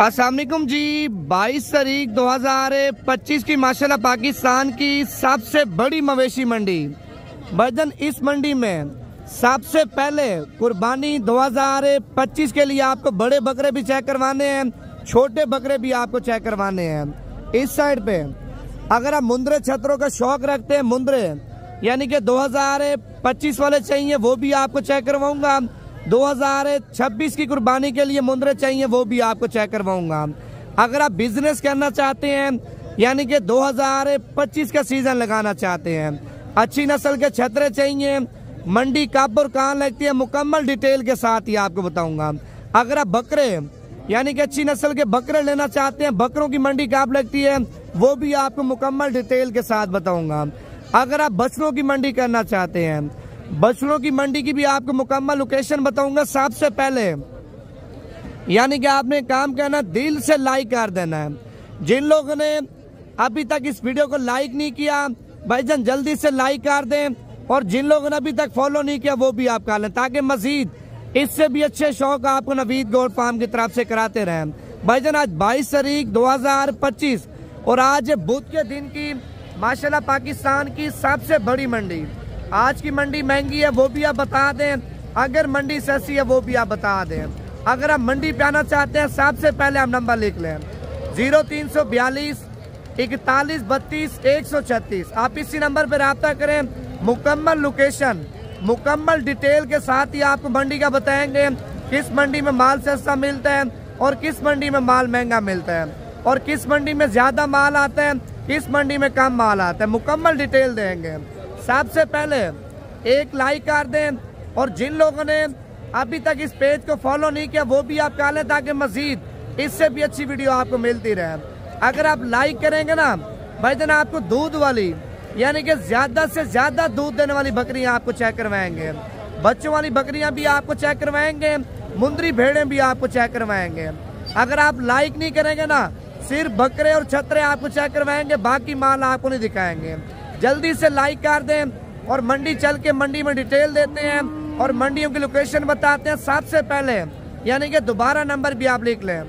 अस्सलाम वालेकुम जी। 22 तारीख 2025 की माशाल्लाह पाकिस्तान की सबसे बड़ी मवेशी मंडी बजन। इस मंडी में सबसे पहले कुर्बानी 2025 के लिए आपको बड़े बकरे भी चेक करवाने हैं, छोटे बकरे भी आपको चेक करवाने हैं। इस साइड पे अगर आप मुंद्रे छतरों का शौक रखते हैं, मुंद्रे यानी कि 2025 वाले चाहिए वो भी आपको चेक करवाऊंगा। 2026 की कुर्बानी के लिए मुंद्रे चाहिए वो भी आपको चेक करवाऊंगा। अगर आप बिजनेस करना चाहते हैं यानी कि 2025 का सीजन लगाना चाहते हैं, अच्छी नस्ल के छतरे चाहिए, मंडी कब और कहाँ लगती है मुकम्मल डिटेल के साथ ही आपको बताऊंगा। अगर आप बकरे यानी कि अच्छी नस्ल के बकरे लेना चाहते हैं, बकरों की मंडी कब लगती है वो भी आपको मुकम्मल डिटेल के साथ बताऊंगा। अगर आप बछड़ों की मंडी करना चाहते हैं, बछड़ों की मंडी की भी आपको मुकम्मल लोकेशन बताऊंगा। सबसे पहले यानी कि आपने काम करना, दिल से लाइक कर देना है। जिन लोगों ने अभी तक इस वीडियो को लाइक नहीं किया भाईजान जल्दी से लाइक कर दें, और जिन लोगों ने अभी तक फॉलो नहीं किया वो भी आप कर लें, ताकि मजीद इससे भी अच्छे शौक आपको नवीद गोट फार्म की तरफ से कराते रहें। भाईजान आज 22 तारीख 2025 और आज बुध के दिन की माशाल्लाह पाकिस्तान की सबसे बड़ी मंडी। आज की मंडी महंगी है वो भी आप बता दें, अगर मंडी सस्ती है वो भी आप बता दें। अगर आप मंडी पे आना चाहते हैं सबसे पहले आप नंबर लिख लें 0342 41 32 136। आप इसी नंबर पर रब्ता करें, मुकम्मल लोकेशन मुकम्मल डिटेल के साथ ही आपको मंडी का बताएंगे, किस मंडी में माल सस्ता मिलता है और किस मंडी में माल महंगा मिलता है, और किस मंडी में ज्यादा माल आता है, किस मंडी में कम माल आता है, मुकम्मल डिटेल देंगे। सबसे पहले एक लाइक कर दें, और जिन लोगों ने अभी तक इस पेज को फॉलो नहीं किया वो भी आप कर लें, ताकि मजीद इससे भी अच्छी वीडियो आपको मिलती रहे। अगर आप लाइक करेंगे ना भाईजान, आपको दूध वाली यानी कि ज्यादा से ज्यादा दूध देने वाली बकरियां आपको चेक करवाएंगे, बच्चों वाली बकरियां भी आपको चेक करवाएंगे, मुंद्री भेड़ें भी आपको चेक करवाएंगे। अगर आप लाइक नहीं करेंगे ना, सिर्फ बकरे और छतरे आपको चेक करवाएंगे, बाकी माल आपको नहीं दिखाएंगे। जल्दी से लाइक कर दें, और मंडी चल के मंडी में डिटेल देते हैं और मंडियों की लोकेशन बताते हैं। सबसे पहले यानी कि दोबारा नंबर भी आप लिख लें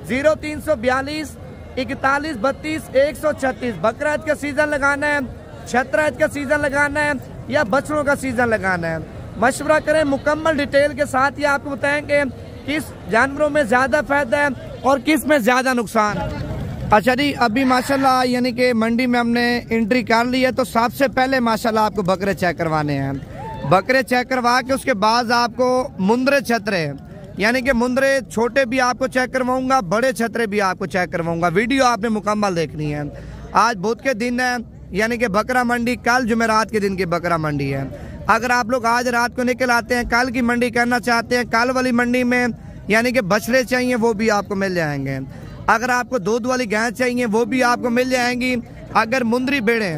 0342 41 32 136। बकरा ईद का सीजन लगाना है, छतरा ईद का सीजन लगाना है या बछड़ों का सीजन लगाना है, मशवरा करें, मुकम्मल डिटेल के साथ ही आपको बताएंगे किस जानवरों में ज्यादा फायदा है और किस में ज्यादा नुकसान है। अच्छा जी, अभी माशाल्लाह यानी कि मंडी में हमने एंट्री कर ली है, तो सबसे पहले माशाल्लाह आपको बकरे चेक करवाने हैं। बकरे चेक करवा के उसके बाद आपको मुंद्रे छतरे यानी कि मुंद्रे छोटे भी आपको चेक करवाऊंगा, बड़े छतरे भी आपको चेक करवाऊंगा। वीडियो आपने मुकम्मल देखनी है। आज बुध के दिन है यानी कि बकरा मंडी, कल जुमेरात के दिन की बकरा मंडी है। अगर आप लोग आज रात को निकल आते हैं, कल की मंडी करना चाहते हैं, कल वाली मंडी में यानी कि बछड़े चाहिए वो भी आपको मिल जाएंगे। अगर आपको दूध वाली गाय चाहिए वो भी आपको मिल जाएंगी। अगर मुंद्री बेड़े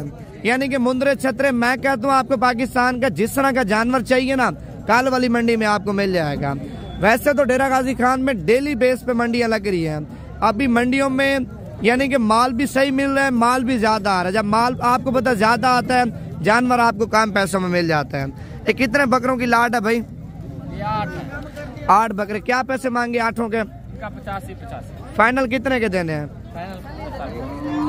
यानी कि मुंद्रे छतरे, मैं कहता हूँ आपको पाकिस्तान का जिस तरह का जानवर चाहिए ना, कल वाली मंडी में आपको मिल जाएगा। वैसे तो डेरा गाजी खान में डेली बेस पे मंडियां लग रही हैं। अभी मंडियों में यानी कि माल भी सही मिल रहा है, माल भी ज्यादा आ रहा है। जब माल आपको पता ज्यादा आता है, जानवर आपको कम पैसों में मिल जाता है। ये कितने बकरों की लाट है भाई? 8 बकरे। क्या पैसे मांगे आठों के? 85। फाइनल कितने के देने हैं?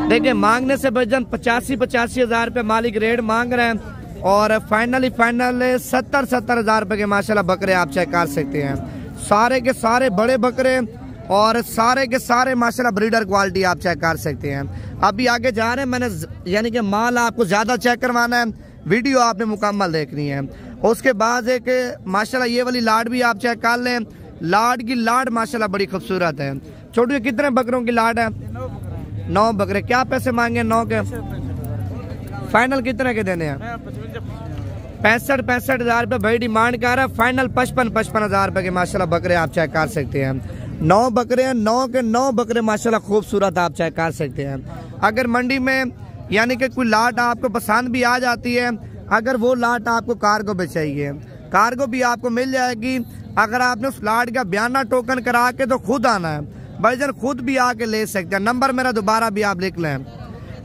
देखिए, मांगने से बजन 85 हजार रुपए मालिक रेट मांग रहे हैं, और फाइनल 70 हजार रुपए के माशाल्लाह बकरे आप चेक कर सकते हैं। सारे के सारे बड़े बकरे और सारे के सारे माशाल्लाह ब्रीडर क्वालिटी आप चेक कर सकते हैं। अभी आगे जा रहे हैं, मैंने यानी कि माल आपको ज्यादा चेक करवाना है, वीडियो आपने मुकम्मल देखनी है। उसके बाद एक माशाल्लाह ये वाली लाड भी आप चेक कर लें। लाड की लाड माशाल्लाह बड़ी खूबसूरत है। छोटे कितने बकरों की लाड है? 9 बकरे। क्या पैसे मांगे 9 के? फाइनल कितने के देने हैं? 65 हजार रुपए भाई डिमांड कर रहा है। फाइनल 55 हजार रुपए के माशाल्लाह बकरे आप चेक कर सकते हैं। 9 बकरे हैं, 9 के 9 बकरे माशाल्लाह खूबसूरत आप चेक कर सकते हैं। अगर मंडी में यानी कि कोई लाट आपको पसंद भी आ जाती है, अगर वो लाट आपको कार्गो पे चाहिए, कार्गो भी आपको मिल जाएगी। अगर आपने उस लाट का बयाना टोकन करा के तो खुद आना है भाईजान, खुद भी आके ले सकते हैं। नंबर मेरा दोबारा भी आप लिख लें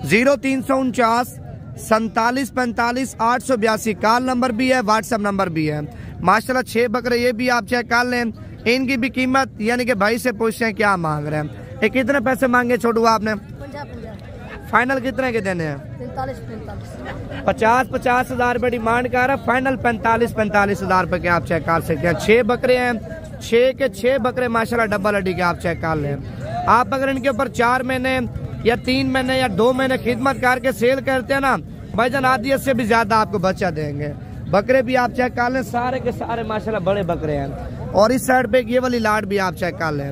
0349 47 45 882। कॉल नंबर भी है, व्हाट्सएप नंबर भी है। माशाल्लाह 6 बकरे ये भी आप चेक कर लें। इनकी भी कीमत यानी कि भाई से पूछते हैं क्या मांग रहे हैं। ये कितने पैसे मांगे छोटू आपने? 50-50। फाइनल कितने के देने हैं? 45-45। 50-50 हज़ार रुपये डिमांड कर रहा है, फाइनल 45-45 हज़ार रुपये के आप चेक कर सकते हैं। 6 बकरे हैं, 6 के 6 बकरे माशाल्लाह डबल हड्डी के आप चेक कर लें। आप अगर इनके ऊपर 4 महीने या 3 महीने या 2 महीने खिदमत करके सेल करते हैं ना भाईजान, आदियत से भी ज्यादा आपको बच्चा देंगे। बकरे भी आप चेक कर लें, सारे के सारे माशाल्लाह बड़े बकरे हैं। और इस साइड पे ये वाली लाट भी आप चेक कर लें।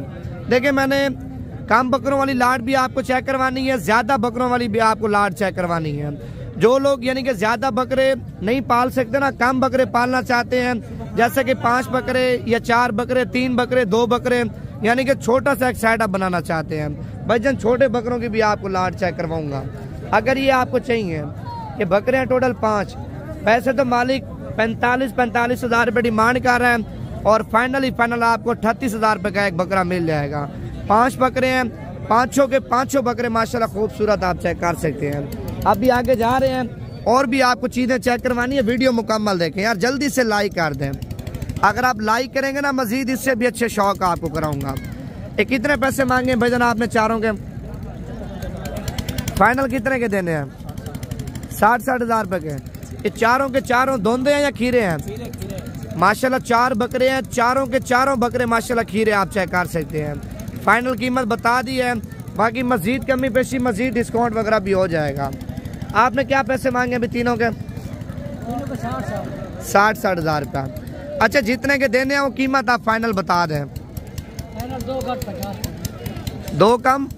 देखिए मैंने कम बकरों वाली लाट भी आपको चेक करवानी है, ज्यादा बकरों वाली भी आपको लाट चेक करवानी है। जो लोग यानी कि ज्यादा बकरे नहीं पाल सकते ना, कम बकरे पालना चाहते हैं, जैसे कि 5 बकरे या 4 बकरे, 3 बकरे, 2 बकरे, यानी कि छोटा सा एक सेटअप बनाना चाहते हैं भाईजान, छोटे बकरों की भी आपको लाट चेक करवाऊंगा। अगर ये आपको चाहिए, ये बकरे हैं टोटल 5, पैसे तो मालिक 45-45 हज़ार रुपये डिमांड कर रहे हैं और फाइनल आपको 38 हज़ार रुपये का एक बकरा मिल जाएगा। 5 बकरे हैं, 5 के 5 बकरे माशाल्लाह खूबसूरत आप चेक कर सकते हैं। अभी आगे जा रहे हैं और भी आपको चीज़ें चेक करवानी है, वीडियो मुकम्मल देखें यार, जल्दी से लाइक कर दें। अगर आप लाइक करेंगे ना मजीद इससे भी अच्छे शौक आपको कराऊंगा। ये कितने पैसे मांगे भाईजान आपने चारों के? फाइनल कितने के देने हैं? 60-60 हज़ार रुपये के। ये चारों के चारों धोंदे हैं या खीरे हैं? माशाल्लाह 4 बकरे हैं, चारों के चारों बकरे माशाल्लाह खीरे आप चेक कर सकते हैं। फाइनल कीमत बता दी है, बाकी मजीद कमी पेशी मजीद डिस्काउंट वगैरह भी हो जाएगा। आपने क्या पैसे मांगे अभी तीनों के? 60-60 हज़ार रुपया। अच्छा जितने के देने हैं वो कीमत आप फाइनल बता दें। 2 कम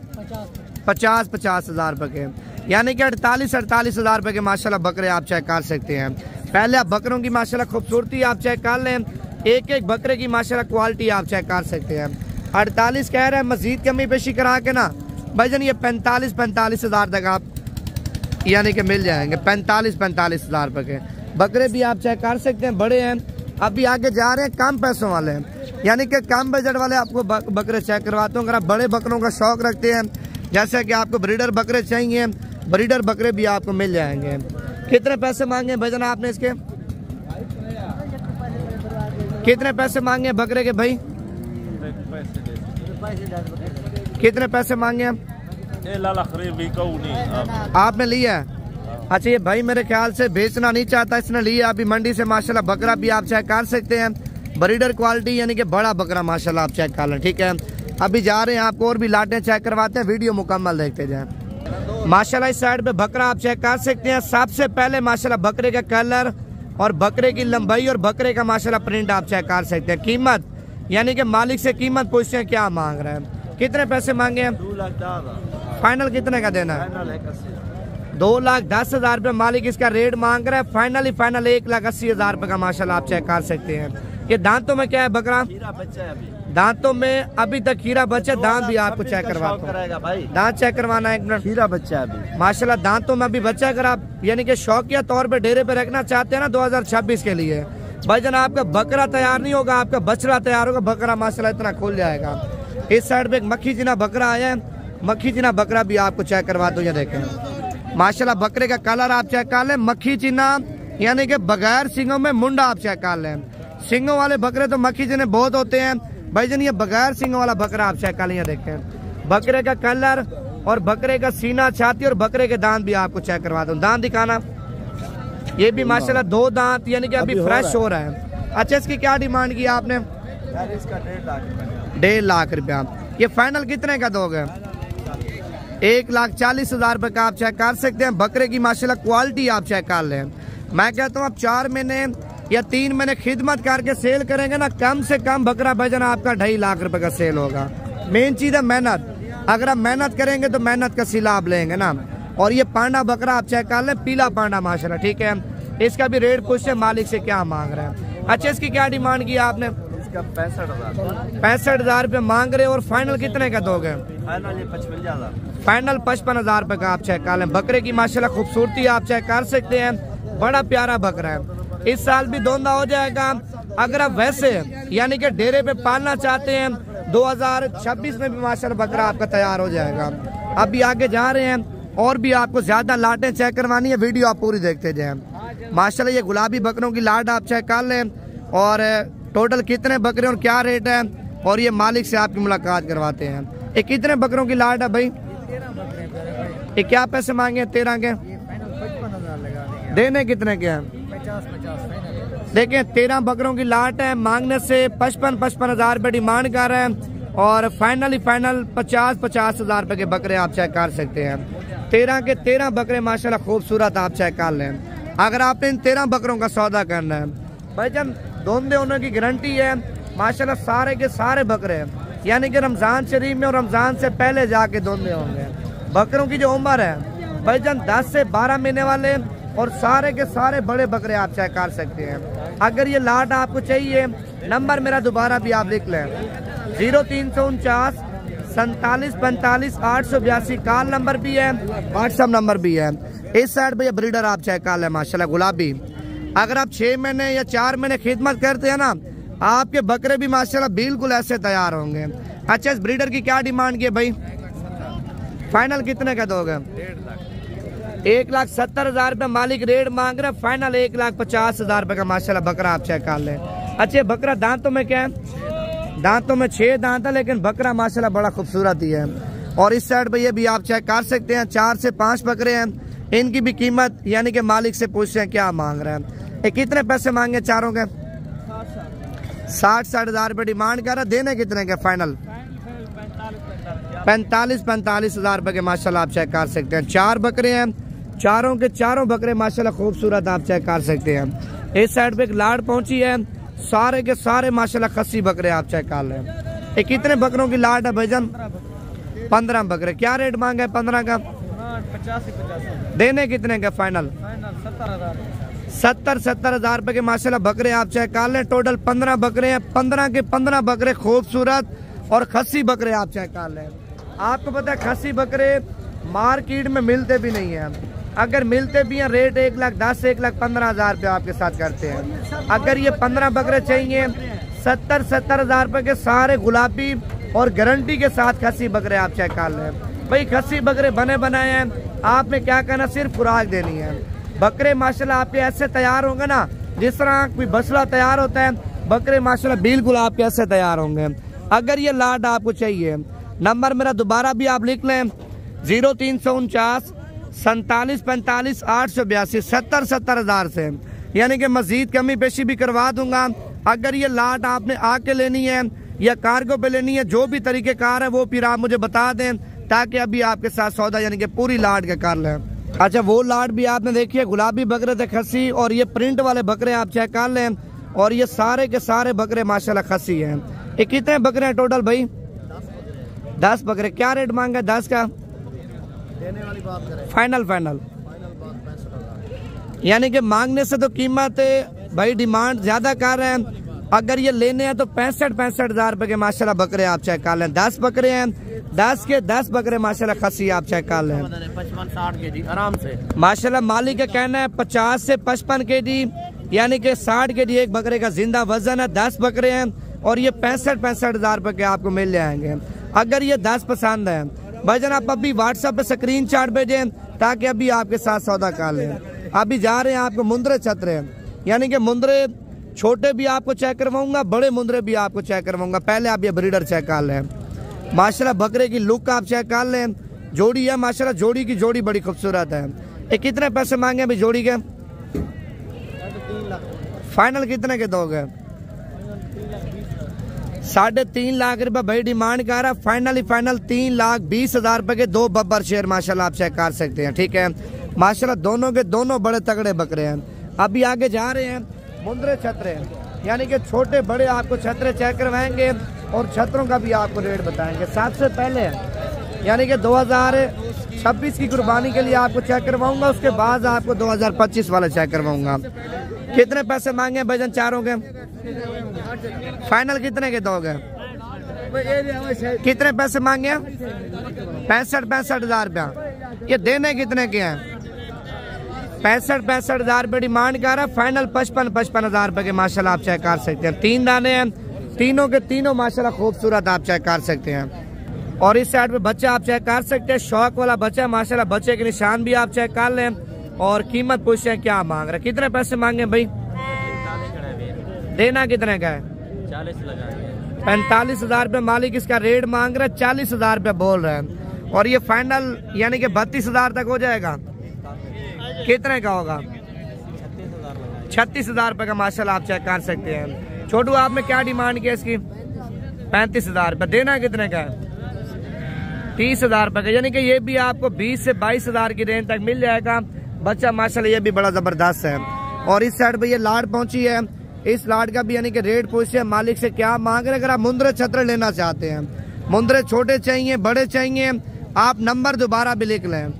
50-50 हज़ार रुपये के, यानी कि 48-48 हज़ार रुपये के माशाल्लाह बकरे आप चेक कर सकते हैं। पहले आप बकरों की माशाल्लाह खूबसूरती आप चेक कर लें, एक एक बकरे की माशाल्लाह क्वालिटी आप चेक कर सकते हैं। 48 कह रहे हैं, मजीद कमी पेशी करा के ना भाईजान ये 45-45 हज़ार तक आप यानी कि मिल जाएंगे। 45-45 हज़ार रुपये के बकरे भी आप चेक कर सकते हैं, बड़े हैं। अभी आगे जा रहे हैं कम पैसों वाले, यानी कि कम बजट वाले आपको बकरे चेक करवाता हूँ। अगर आप बड़े बकरों का शौक रखते हैं, जैसे कि आपको ब्रीडर बकरे चाहिए, ब्रीडर बकरे भी आपको मिल जाएंगे। कितने पैसे मांगे भाईजान आपने इसके? कितने पैसे मांगे बकरे के भाई? कितने पैसे मांगे आपने लिया? अच्छा ये भाई मेरे ख्याल से बेचना नहीं चाहता, इसने लिया अभी मंडी से माशाल्लाह। बकरा भी आप चेक कर सकते हैं, ब्रीडर क्वालिटी यानी कि बड़ा बकरा माशाल्लाह आप चेक कर लें। ठीक है अभी जा रहे हैं, आपको और भी लाटें चेक करवाते हैं, वीडियो मुकम्मल देखते जाएं। माशाल्लाह इस साइड पे बकरा आप चेक कर सकते हैं। सबसे पहले माशाल्लाह बकरे का कलर और बकरे की लंबाई और बकरे का माशाल्लाह प्रिंट आप चेक कर सकते हैं। कीमत यानी कि मालिक से कीमत पूछते हैं क्या मांग रहे हैं, कितने पैसे मांगे हैं? 2 लाख। फाइनल कितने का देना है? 2,10,000 रुपये मालिक इसका रेट मांग रहा है। फाइनल 1,80,000 रुपये का माशाल्लाह आप चेक कर सकते हैं। ये दांतों में क्या है बकरा? दांतों में अभी तक खीरा बच्चा, दांत भी आपको चेक करवाता हूं, दांत चेक करवाना है एक मिनट। खीरा बच्चा अभी माशाल्लाह दांतों में अभी बच्चा। अगर आप यानी कि शौकिया तौर पे डेरे पे रखना चाहते हैं ना 2026 के लिए भाईजान, आपका बकरा तैयार नहीं होगा, आपका बछड़ा तैयार होगा। बकरा माशाल्लाह इतना खुल जाएगा। इस साइड पे एक मक्खी जिना बकरा आया है, मक्खी जिना बकरा भी आपको चेक करवा दो। ये देखें माशाल्लाह बकरे का कलर आप चेक कर लें, मक्खी चिन्हा यानी कि बगैर सिंगों में मुंडा आप चेक कर लें। सिंगों वाले बकरे तो मक्खी जिन्हें बहुत होते हैं भाईजान, ये बगैर सिंगों वाला बकरा आप चेक कर लें। देखें बकरे का कलर और बकरे का सीना, छाती और बकरे के दांत भी आपको चेक करवा दूं। दांत दिखाना, ये भी माशाल्लाह 2 दांत यानी कि अभी फ्रेश हो रहा है। अच्छा इसकी क्या डिमांड की आपने? इसका 1.5 लाख रुपया। ये फाइनल कितने का दोगे? 1,40,000 रुपये का आप चेक कर सकते हैं। बकरे की माशाल्लाह क्वालिटी आप चेक कर लें। मैं कहता हूँ आप 4 महीने या 3 महीने खिदमत करके सेल करेंगे ना, कम से कम बकरा भाईजान आपका 2.5 लाख रुपए का सेल होगा। मेन चीज है मेहनत, अगर आप मेहनत करेंगे तो मेहनत का सिला आप लेंगे ना। और ये पांडा बकरा आप चेक कर लें, पीला पांडा माशाल्लाह। ठीक है इसका भी रेट पूछे मालिक से क्या मांग रहे हैं। अच्छा इसकी क्या डिमांड की आपने? इसका 65,000। 65,000 रुपये मांग रहे और फाइनल कितने का दोगे? फाइनल 55,000। फाइनल 55,000 रुपये का आप चेक कर लें। बकरे की माशाल्लाह खूबसूरती आप चेक कर सकते हैं, बड़ा प्यारा बकरा है। इस साल भी दोंदा हो जाएगा। अगर आप वैसे यानी कि डेरे पे पालना चाहते हैं 2026 में भी माशाल्लाह बकरा आपका तैयार हो जाएगा। अभी आगे जा रहे हैं और भी आपको ज्यादा लाटें चेक करवानी है, वीडियो आप पूरी देखते जाएं। माशाल्लाह ये गुलाबी बकरों की लाट आप चेक कर लें और टोटल कितने बकरे और क्या रेट है और ये मालिक से आपकी मुलाकात करवाते हैं। ये कितने बकरों की लाट है भाई? ये क्या पैसे मांगे? 13 के। देने कितने के हैं? 50-50 देखिए 13 बकरों की लाट है, मांगने से 55-55 हजार रुपये डिमांड कर रहे हैं और फाइनल 50-50 हजार रुपये के बकरे आप चेक कर सकते हैं। 13 के 13 बकरे माशाल्लाह खूबसूरत आप चेक कर लें। अगर आपने इन 13 बकरों का सौदा करना है भाईजान, धोंदे होने की गारंटी है माशाल्लाह, सारे के सारे बकरे हैं, यानी कि रमजान शरीफ में और रमजान से पहले जाके धोंदे होंगे। बकरों की जो उम्र है भाईजान 10 से 12 महीने वाले और सारे के सारे बड़े बकरे आप चेक कर सकते हैं। अगर ये लाट आपको चाहिए, नंबर मेरा दोबारा भी आप लिख लें, 0349 47 45 882 कॉल नंबर भी है, व्हाट्सएप नंबर भी है। इस साइड भैया ब्रीडर आप चेक कर लें माशाल्लाह गुलाबी। अगर आप 6 महीने या 4 महीने खिदमत करते हैं ना, आपके बकरे भी माशाल्लाह बिल्कुल ऐसे तैयार होंगे। अच्छा, इस ब्रीडर की क्या डिमांड की है भाई? फाइनल कितने का दोगे? 1,70,000 रुपये मालिक रेट मांग रहे, फाइनल 1,50,000 रुपये का माशाल्लाह बकरा आप चेक कर लें। अच्छा, बकरा दांतों में क्या है? दांतों में 6 दांत है, लेकिन बकरा माशाल्लाह बड़ा खूबसूरत ही है। और इस साइड पे ये भी आप चेक कर सकते हैं, 4 से 5 बकरे हैं। इनकी भी कीमत यानी कि मालिक से पूछते हैं क्या मांग रहे हैं। ये कितने पैसे मांगे चारों के? 60-60 हजार रुपये डिमांड कर रहा है। देने कितने के फाइनल? 45-45 हजार रुपये के माशाल्लाह आप चेक कर सकते हैं। 4 बकरे हैं, चारों के चारों बकरे माशाल्लाह खूबसूरत आप चेक कर सकते हैं। इस साइड पे एक लाट पहुंची है, सारे के सारे माशाल्लाह खस्सी बकरे आप चेक कर लें। ये कितने बकरों की लाट है भाईजान? 15 बकरे। क्या रेट मांगा है 15 का? 50-50 देने कितने का फाइनल? 70 हजार रुपए के माशाल्लाह बकरे आप चेक कर लें। टोटल 15 बकरे हैं, 15 के 15 बकरे खूबसूरत और खस्सी बकरे आप चेक कर लें। आपको पता है खस्सी बकरे मार्केट में मिलते भी नहीं है, अगर मिलते भी हैं रेट 1,10,000 से 1,15,000 रुपये आपके साथ करते हैं। अगर ये 15 बकरे चाहिए 70 हजार रुपये के सारे गुलाबी और गारंटी के साथ खस्सी बकरे आप चेक कर लें। भाई खस्सी बकरे बने बनाए हैं, आपने क्या करना, सिर्फ खुराक देनी है। बकरे माशाल्लाह आपके ऐसे तैयार होंगे ना जिस तरह कोई बछड़ा तैयार होता है, बकरे माशाल्लाह बिल्कुल आपके ऐसे तैयार होंगे। अगर ये लाट आपको चाहिए, नंबर मेरा दोबारा भी आप लिख लें, 0349 47 45 882 70 हजार से, यानी कि मजीद कमी पेशी भी करवा दूंगा। अगर ये लाट आपने आके लेनी है या कार्गो पे लेनी है, जो भी तरीके कार है वो फिर आप मुझे बता दें, ताकि अभी आपके साथ सौदा यानी कि पूरी लाट का कर लें। अच्छा, वो लाट भी आपने देखी है, गुलाबी बकरे थे खस्सी, और ये प्रिंट वाले बकरे आप चेक कर लें। और ये सारे के सारे बकरे माशाल्लाह खस्सी हैं। ये कितने बकरे हैं टोटल भाई? 10 बकरे। क्या रेट मांगा 10 का? देने वाली बात करें, फाइनल यानी कि मांगने से तो कीमत भाई डिमांड ज्यादा कर रहे हैं। अगर ये लेने हैं तो 65 हजार रुपए के माशाल्लाह बकरे आप चेक कर लें। 10 बकरे हैं, 10 के 10 बकरे माशाल्लाह खस्सी आप चेक कर लें। 55-60 kg आराम से माशाल्लाह मालिक का कहना है 50 से 55 kg, यानी कि 60 kg एक बकरे का जिंदा वजन है। 10 बकरे हैं और ये 65 हजार रुपए के आपको मिल जाएंगे। अगर ये 10 पसंद है भाईजान, आप अभी व्हाट्सएप पे स्क्रीनशॉट भेजें ताकि अभी आपके साथ सौदा कर लें। अभी जा रहे हैं आपको मुंदरे छतरे, यानी कि मुंदरे छोटे भी आपको चेक करवाऊंगा, बड़े मुंदरे भी आपको चेक करवाऊंगा। पहले आप ये ब्रीडर चेक कर लें। माशाल्लाह बकरे की लुक आप चेक कर लें। जोड़ी है माशाल्लाह, जोड़ी की जोड़ी बड़ी खूबसूरत है। ये कितने पैसे मांगे अभी जोड़ी के? 3 लाख। फाइनल कितने के दोगे? 3.5 लाख रुपए भाई डिमांड कर रहा है। फाइनल 3,20,000 रुपए के 2 बब्बर शेर माशाल्लाह आप चेक कर सकते हैं। ठीक है, माशाल्लाह दोनों के दोनों बड़े तगड़े बकरे हैं। अभी आगे जा रहे हैं मुंदरे छतरे, यानी कि छोटे बड़े आपको छतरे चेक करवाएंगे और छतरों का भी आपको रेट बताएंगे। सबसे पहले यानी कि 2026 की कुर्बानी के लिए आपको चेक करवाऊंगा, उसके बाद आपको 2025 वाला चेक करवाऊंगा। कितने पैसे मांगे भाईजान चारों के? फाइनल कितने के दोगे? कितने पैसे मांगे? 65 हजार रुपया। ये देने कितने के हैं? 65 हजार रुपये डिमांड कर रहा है। फाइनल 55 हजार रुपये के माशाल्लाह आप चेक कर सकते हैं। 3 दाने हैं, तीनों के तीनों माशाल्लाह खूबसूरत आप चेक कर सकते हैं। और इस साइड पे बच्चा आप चेक कर सकते हैं, शौक वाला बच्चा माशाल्लाह, बच्चे के निशान भी आप चेक कर लें। और कीमत पूछते हैं क्या मांग रहे, कितने पैसे मांगे भाई? देना कितने का है? 45,000 रुपये मालिक इसका रेट मांग रहा है, 40,000 रुपये बोल रहे हैं। और ये फाइनल यानी कि 32,000 तक हो जाएगा। कितने का होगा? 36,000 रुपये का माशाल्लाह आप चेक कर सकते हैं। छोटू आपने क्या डिमांड किया इसकी? 35,000 रुपये। देना कितने का है? 30,000 रुपये का, यानी कि ये भी आपको 20 से 22,000 की रेंज तक मिल जाएगा। बच्चा माशाल्लाह ये भी बड़ा जबरदस्त है। और इस साइड पे ये लाड पहुंची है, इस लाड का भी यानी कि रेट पूछे है मालिक से क्या मांग रहे हैं। अगर आप मुंदरे छत्र लेना चाहते हैं, मुंदरे छोटे चाहिए बड़े चाहिए, आप नंबर दोबारा भी लिख लें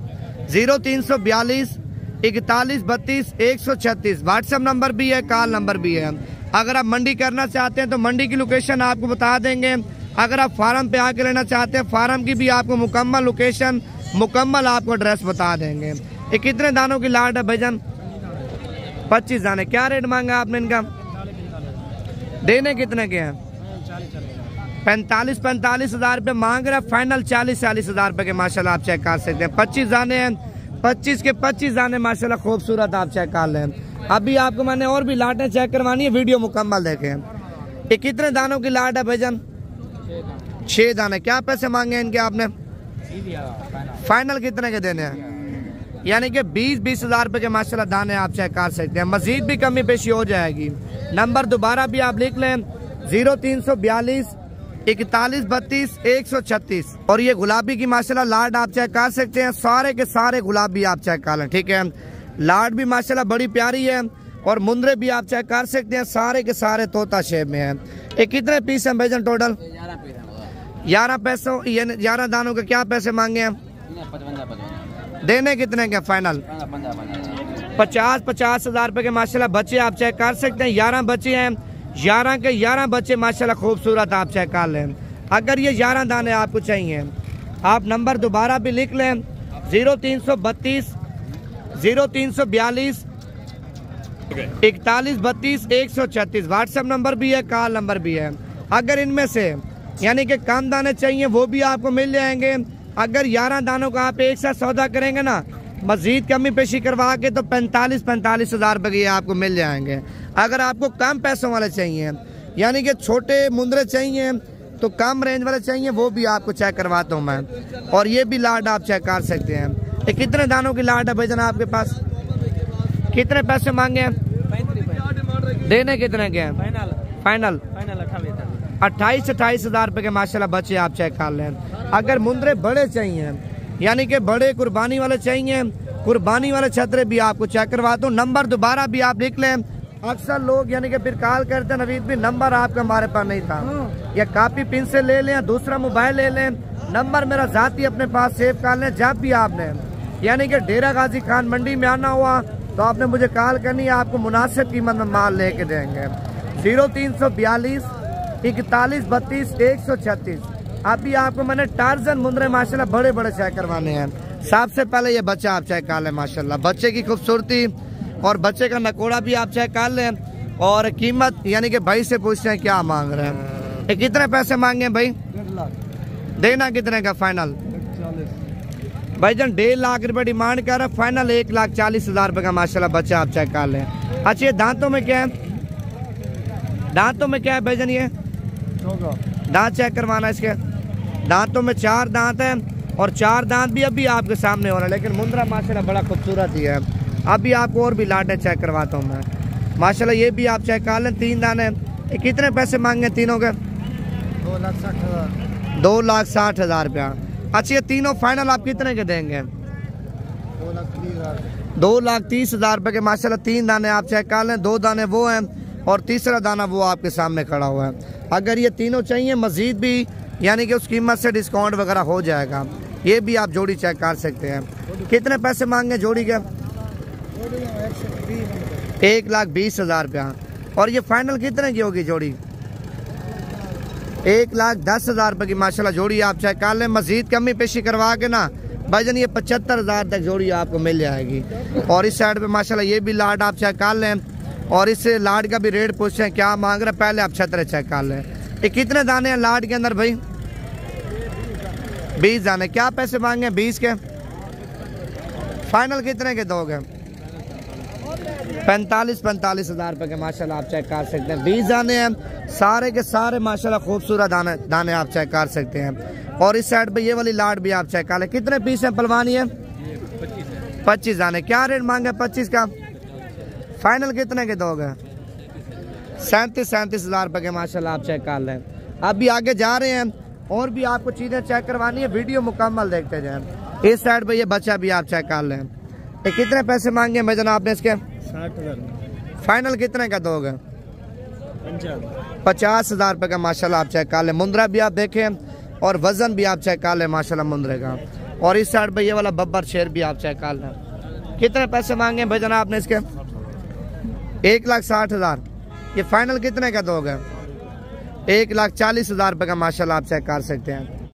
0342 41 32 136। व्हाट्सएप नंबर भी है, कॉल नंबर भी है। अगर आप मंडी करना चाहते हैं तो मंडी की लोकेशन आपको बता देंगे। अगर आप फार्म पे आके लेना चाहते हैं, फार्म की भी आपको मुकम्मल लोकेशन, मुकम्मल आपको एड्रेस बता देंगे। ये कितने दानों की लाट है भाईजान? 25 दाने। क्या रेट मांगा आपने इनका? देने कितने के हैं? 45,000 रुपये मांग रहे हैं। फाइनल 40,000 रुपये के माशाल्लाह आप चेक कर सकते हैं। 25 दाने हैं, 25 के 25 दाने माशाल्लाह खूबसूरत आप चेक कर लें। अभी आपको मैंने और भी लाटें चेक करवानी है, वीडियो मुकम्मल देखें। ये कितने दानों की लाट है भाईजान? 6 दाने। क्या पैसे मांगे इनके आपने? फाइनल कितने के देने हैं? यानी कि 20,000 रुपये के माशाल्लाह दाने आप चेक कर सकते हैं। मजीद भी कमी पेशी हो जाएगी। नंबर दोबारा भी आप लिख लें 0342 41 32 136। और ये गुलाबी की माशाल्लाह लाड आप चेक कर सकते हैं। सारे के सारे गुलाबी आप चेक कर लें, ठीक है। लाड भी माशाल्लाह बड़ी प्यारी है और मुंदरे भी आप चेक कर सकते हैं, सारे के सारे तोता शेप में है। ये कितने पीस हैं भाईजान टोटल? 11 पैसों, 11 दानों के क्या पैसे मांगे हैं? 55। देने कितने के फाइनल? 50,000 रुपए के माशाल्लाह बच्चे आप चेक कर सकते हैं। 11 बच्चे हैं, 11 के 11 बच्चे माशाल्लाह खूबसूरत आप चेक कर लें। अगर ये 11 दाने आपको चाहिए, आप नंबर दोबारा भी लिख लें 0332 0342 41 32 136। व्हाट्सएप नंबर भी है, कॉल नंबर भी है। अगर इनमें से यानी कि कम दाने चाहिए वो भी आपको मिल जाएंगे। अगर 11 दानों का आप एक साथ सौदा करेंगे ना, मजीद कमी पेशी करवा के, तो 45,000 रुपए के आपको मिल जाएंगे। अगर आपको कम पैसों वाले चाहिए यानी कि छोटे मुंदरे चाहिए तो कम रेंज वाले चाहिए, वो भी आपको चेक करवाता हूँ मैं। और ये भी लाड आप चेक कर सकते हैं। ये कितने दानों की लाड है भाईजान आपके पास? कितने पैसे मांगे हैं? 35। देने कितने के हैं? फाइनल 28,000 रुपए के माशाल्लाह बच्चे आप चेक कर लें। अगर मुंदरे बड़े चाहिए यानी कि बड़े कुर्बानी वाले चाहिए, कुर्बानी वाले छतरे भी आपको चेक करवाता हूँ। नंबर दोबारा भी आप लिख लें। अक्सर लोग यानी कि फिर कॉल करते हैं नवीद भी नंबर आपका हमारे पास नहीं था, या कॉपी पिन से ले लें, दूसरा मोबाइल ले लें। नंबर मेरा जाती अपने पास सेव कर लें। जब भी आपने यानी कि डेरा गाजी खान मंडी में आना हुआ तो आपने मुझे कॉल करनी है, आपको मुनासिब कीमत में माल लेके देंगे। 0342 41 32 136। अभी आपको मैंने टार्जन मुंदरे माशाल्लाह बड़े बड़े चेक करवाने हैं। सबसे पहले ये बच्चा आप चेक कर लें माशाल्लाह, बच्चे की खूबसूरती और बच्चे का नकोड़ा भी आप चेक कर लें। और कीमत यानी कि भाई से पूछते हैं क्या मांग रहे हैं। ये कितने पैसे मांगे भाई? 1.5 लाख। देना कितने का फाइनल? भाईजान 1.5 लाख रुपए डिमांड कर रहा है। फाइनल 1,40,000 रुपए का माशाल्लाह बच्चा आप चेक कर लें। अच्छा, ये दांतों में क्या है? दांतों में क्या है भाईजान? ये दांत चेक करवाना इसके। दांतों में 4 दांत हैं और 4 दांत भी अभी आपके सामने हो रहा है, लेकिन मुंदरा माशाल्लाह बड़ा खूबसूरत ही है। अभी आपको और भी लाटें चेक करवाता हूँ मैं माशाल्लाह। ये भी आप चेक कर लें। 3 दाने। ये कितने पैसे मांगे तीनों के? 2,60,000। 2,60,000 रुपया। अच्छा, ये तीनों फाइनल आप कितने के देंगे? 2,30,000 रुपये के माशाल्लाह 3 दाने आप चेक कर लें। 2 दाने वो हैं और तीसरा दाना वो आपके सामने खड़ा हुआ है। अगर ये तीनों चाहिए मजीद भी यानी कि उस कीमत से डिस्काउंट वगैरह हो जाएगा। ये भी आप जोड़ी चेक कर सकते हैं। कितने पैसे मांगे जोड़ी के? 1,20,000 रुपया। और ये फाइनल कितने की होगी जोड़ी? 1,10,000 रुपये की माशाल्लाह जोड़ी आप चेक कर लें। मजीद कमी पेशी करवा के ना भाईजान ये 75,000 तक जोड़ी आपको मिल जाएगी। और इस साइड पे माशाल्लाह ये भी लाट आप चेक कर लें। और इस लाट का भी रेट पूछते हैं क्या मांग रहे हैं, पहले आप छतरे चेक कर लें। ये कितने दाने हैं लाट के अंदर भाई? 20 दाने। क्या पैसे मांगे? 20 के। फाइनल कितने के दोगे? 45,000 रुपये के माशाल्लाह आप चेक कर सकते हैं। 20 दाने हैं, सारे के सारे माशाल्लाह खूबसूरत दाने आप चेक कर सकते हैं। और इस साइड पे ये वाली लाट भी आप चेक कर लें। कितने पीस हैं पलवानी है? 25 दाने। क्या रेट मांगे 25 का? फाइनल कितने के दोगे? 37 हज़ार रुपए के माशाल्लाह आप चेक कर लें। अभी आगे जा रहे हैं और भी आपको चीजें चेक करवानी है, वीडियो मुकम्मल देखते जाएं। इस साइड पे ये बच्चा भी आप चेक कर लें। ये कितने पैसे मांगे भाई जनाब आपने इसके? 60,000। फाइनल कितने का दोगे? 50 हज़ार रुपए का माशाल्लाह आप चेक कर लें। मुंद्रा भी आप देखें और वजन भी आप चेक कर लें माशाल्लाह मुंद्रे का। और इस साइड पे ये वाला बब्बर शेर भी आप चेक कर लें। कितने पैसे मांगे भाई जनाब आपने इसके? 1,60,000। ये फाइनल कितने का दोगे? 1,40,000 रुपए का माशाल्लाह आप चेक कर सकते हैं।